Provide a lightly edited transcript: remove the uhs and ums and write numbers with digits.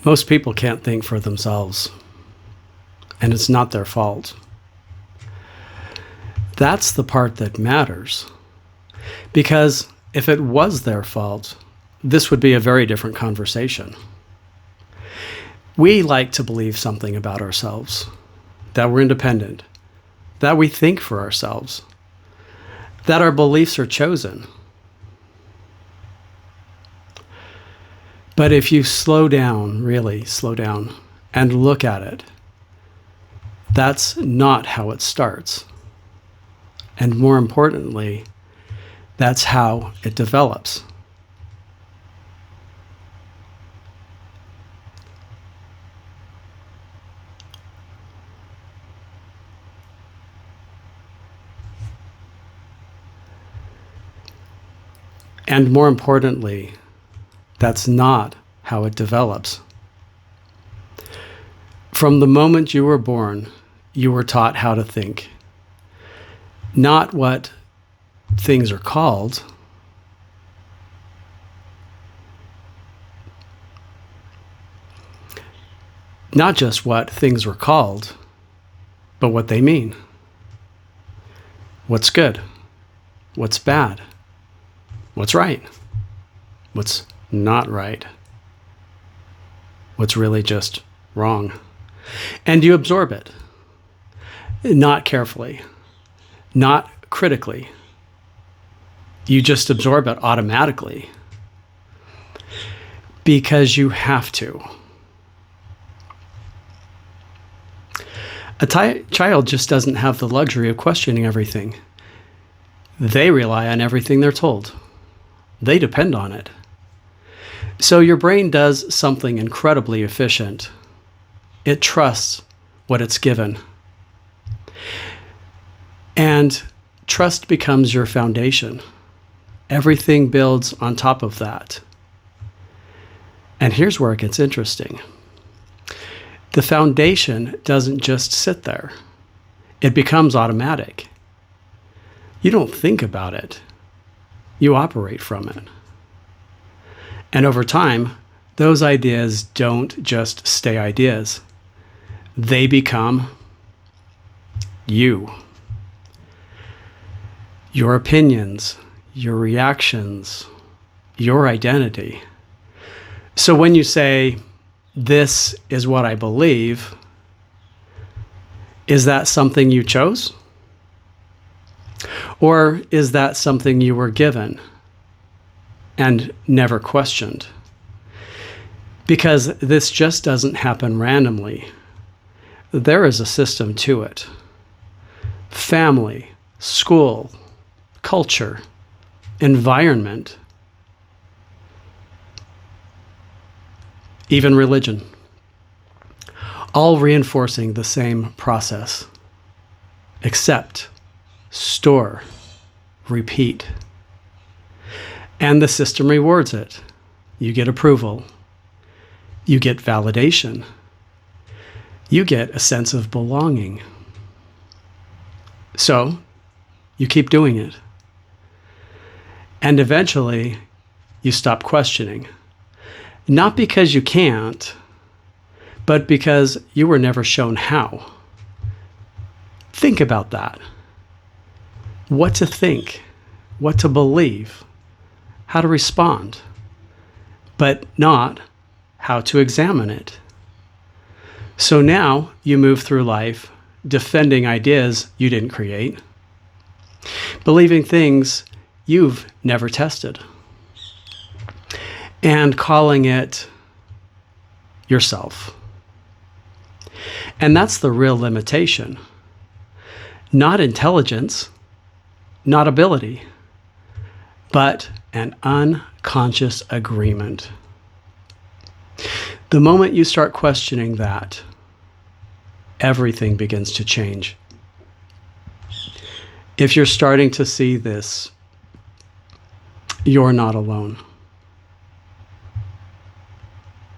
Most people can't think for themselves, and it's not their fault. That's the part that matters. Because if it was their fault, this would be a very different conversation. We like to believe something about ourselves, that we're independent, that we think for ourselves, that our beliefs are chosen. But if you slow down, really slow down, and look at it, that's not how it starts. And more importantly, that's how it develops. And more importantly, that's not how it develops. From the moment you were born, you were taught how to think. Not what things are called, not just what things are called, but what they mean. What's good? What's bad? What's right? What's not right? What's really just wrong? And you absorb it, not carefully, not critically. You just absorb it automatically because you have to. A child just doesn't have the luxury of questioning everything. They rely on everything they're told. They depend on it. So your brain does something incredibly efficient. It trusts what it's given. And trust becomes your foundation. Everything builds on top of that. And here's where it gets interesting. The foundation doesn't just sit there. It becomes automatic. You don't think about it. You operate from it. And over time, those ideas don't just stay ideas. They become you. Your opinions, your reactions, your identity. So when you say, "This is what I believe," is that something you chose? Or is that something you were given and never questioned? Because this just doesn't happen randomly. There is a system to it. Family, school, culture, environment, even religion, all reinforcing the same process. Accept, store, repeat. And the system rewards it. You get approval. You get validation. You get a sense of belonging. So you keep doing it. And eventually you stop questioning. Not because you can't, but because you were never shown how. Think about that. What to think, what to believe, how to respond, but not how to examine it. So now you move through life defending ideas you didn't create, believing things you've never tested, and calling it yourself. And that's the real limitation. Not intelligence, not ability, but an unconscious agreement. The moment you start questioning that, everything begins to change. If you're starting to see this, you're not alone.